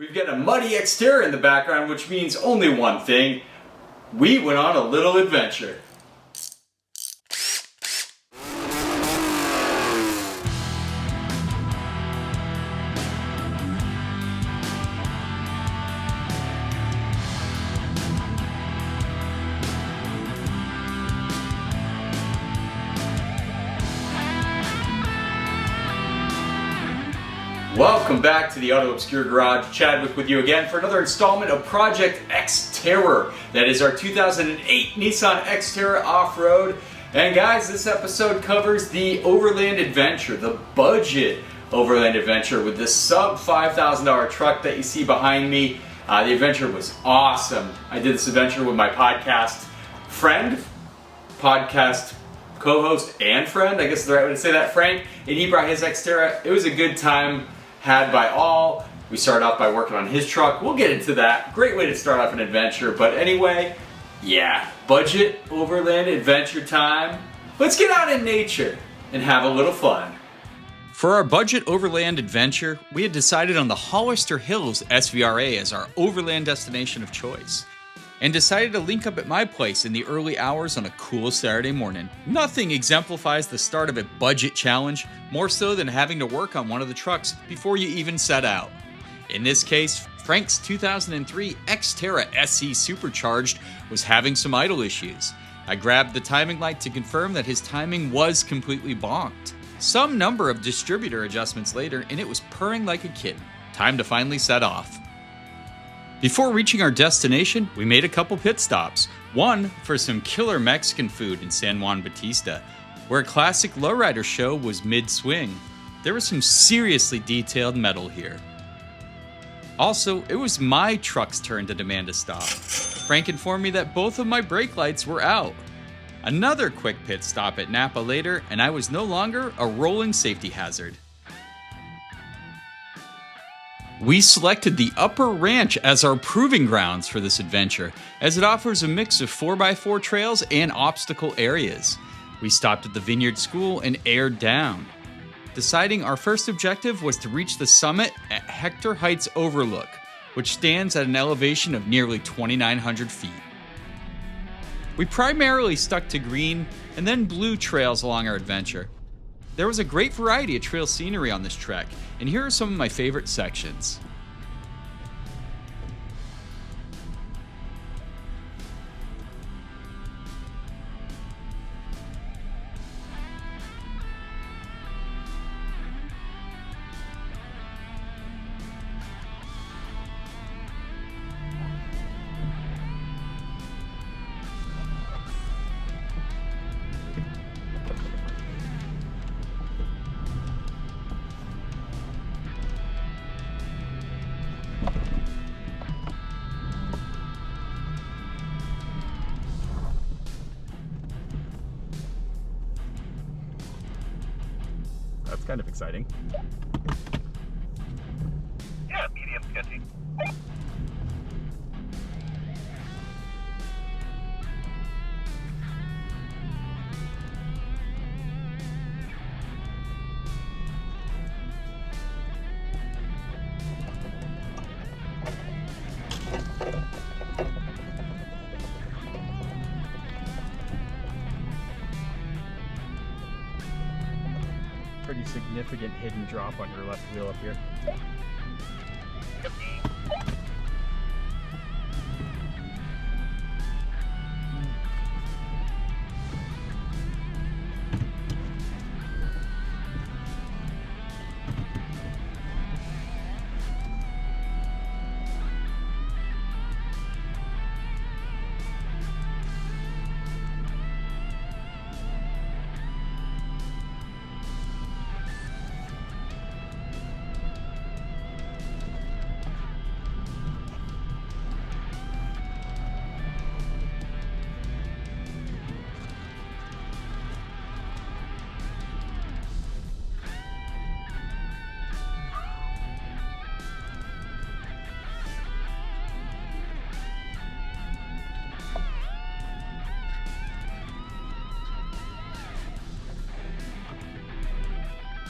We've got a muddy Xterra in the background, which means only one thing. We went on a little adventure. Welcome back to the Auto Obscure Garage. Chadwick with you again for another installment of Project Xterra. That is our 2008 Nissan Xterra Off Road. And guys, this episode covers the Overland adventure, the budget Overland adventure with this sub $5,000 truck that you see behind me. The adventure was awesome. I did this adventure with my podcast friend, podcast co-host and friend, I guess is the right way to say that, Frank, and he brought his Xterra. It was a good time had by all. We started off by working on his truck. We'll get into that. Great way to start off an adventure. But anyway, yeah, budget Overland adventure time. Let's get out in nature and have a little fun. For our budget Overland adventure, we had decided on the Hollister Hills SVRA as our Overland destination of choice, and decided to link up at my place in the early hours on a cool Saturday morning. Nothing exemplifies the start of a budget challenge more so than having to work on one of the trucks before you even set out. In this case, Frank's 2003 Xterra SE Supercharged was having some idle issues. I grabbed the timing light to confirm that his timing was completely bonked. Some number of distributor adjustments later, and it was purring like a kitten. Time to finally set off. Before reaching our destination, we made a couple pit stops. One for some killer Mexican food in San Juan Bautista, where a classic lowrider show was mid-swing. There was some seriously detailed metal here. Also, it was my truck's turn to demand a stop. Frank informed me that both of my brake lights were out. Another quick pit stop at Napa later, and I was no longer a rolling safety hazard. We selected the Upper Ranch as our proving grounds for this adventure, as it offers a mix of 4x4 trails and obstacle areas. We stopped at the Vineyard School and aired down, deciding our first objective was to reach the summit at Hector Heights Overlook, which stands at an elevation of nearly 2,900 feet. We primarily stuck to green and then blue trails along our adventure. There was a great variety of trail scenery on this trek, and here are some of my favorite sections. That's kind of exciting. Yeah, medium sketchy. Pretty significant hidden drop on your left wheel up here.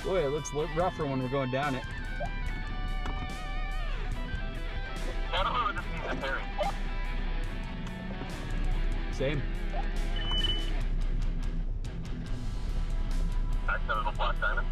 Boy, it looks rougher when we're going down it. Perry. Same. Accidental black diamond.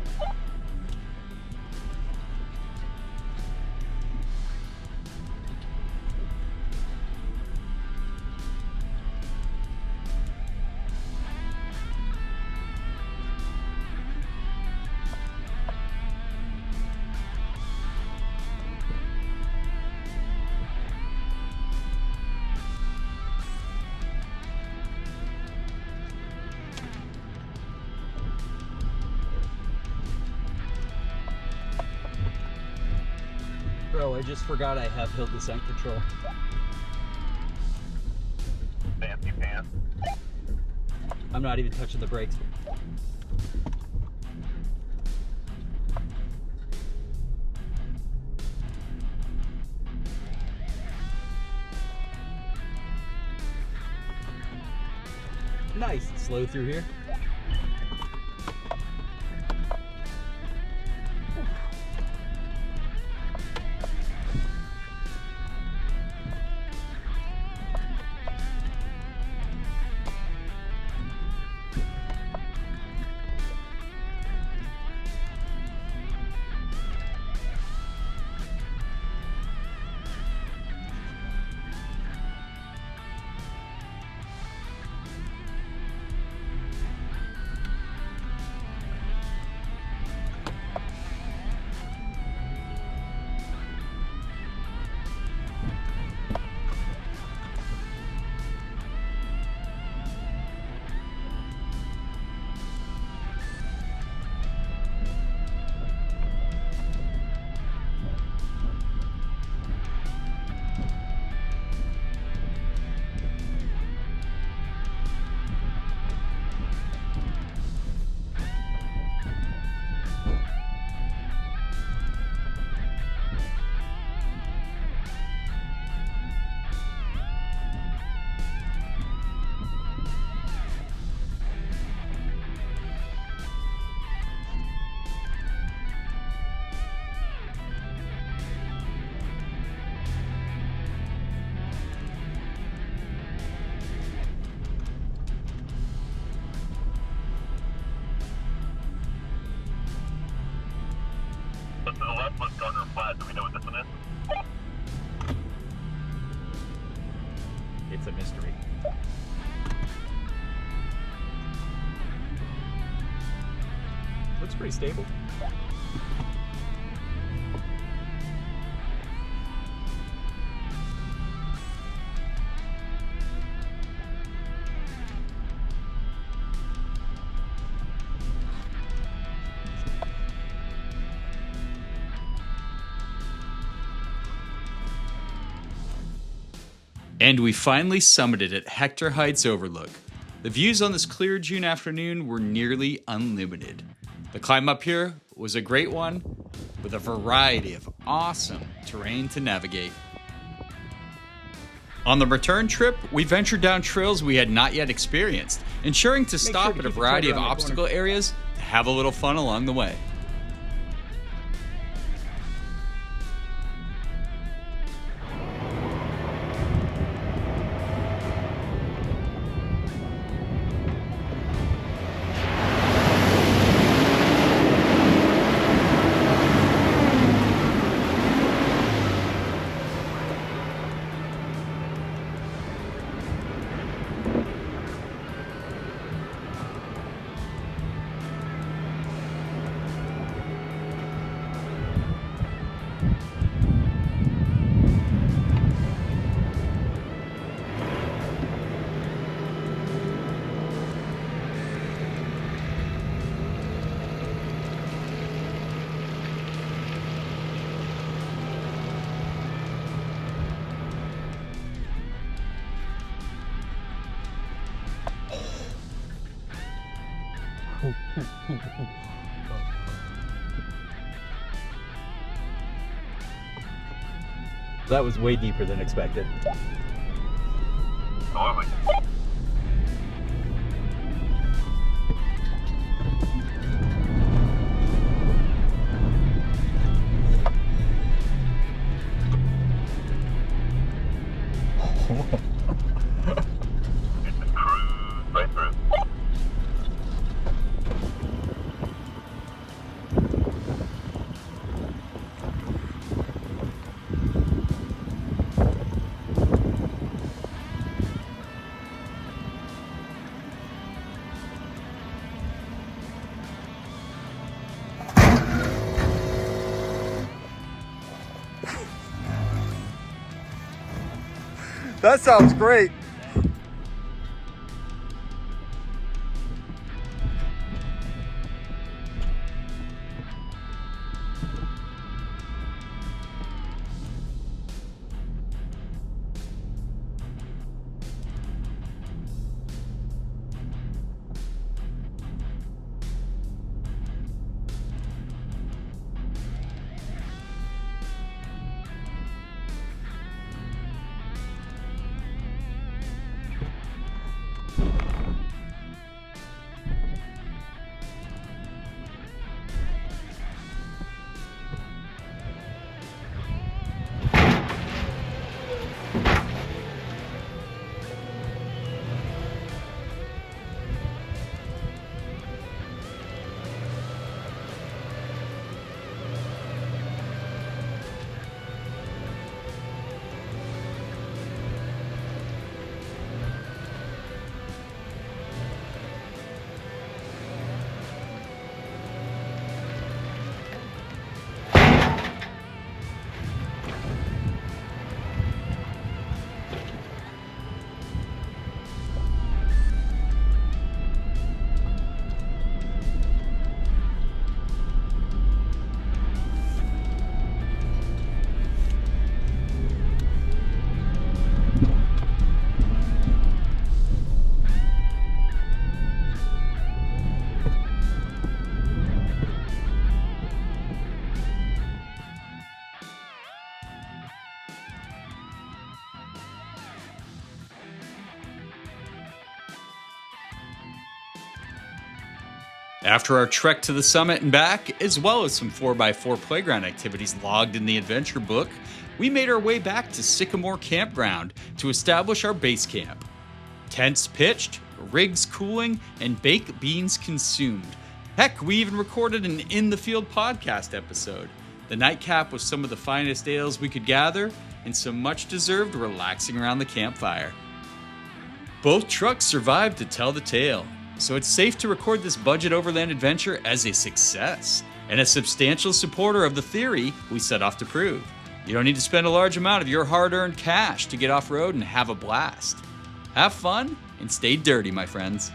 Bro, I just forgot I have hill descent control. Fancy pants. I'm not even touching the brakes. Nice. Slow through here. But to the left was Gardner Flat. Do we know what this one is? It's a mystery. Looks pretty stable. And we finally summited at Hector Heights Overlook. The views on this clear June afternoon were nearly unlimited. The climb up here was a great one, with a variety of awesome terrain to navigate. On the return trip, we ventured down trails we had not yet experienced, ensuring to stop at a variety of obstacle areas to have a little fun along the way. That was way deeper than expected. Totally. It's a cruise right through. That sounds great. After our trek to the summit and back, as well as some 4x4 playground activities logged in the adventure book, we made our way back to Sycamore Campground to establish our base camp. Tents pitched, rigs cooling, and baked beans consumed. Heck, we even recorded an In the Field podcast episode. The nightcap was some of the finest ales we could gather, and some much-deserved relaxing around the campfire. Both trucks survived to tell the tale, so it's safe to record this budget overland adventure as a success, and a substantial supporter of the theory we set off to prove. You don't need to spend a large amount of your hard-earned cash to get off-road and have a blast. Have fun and stay dirty, my friends.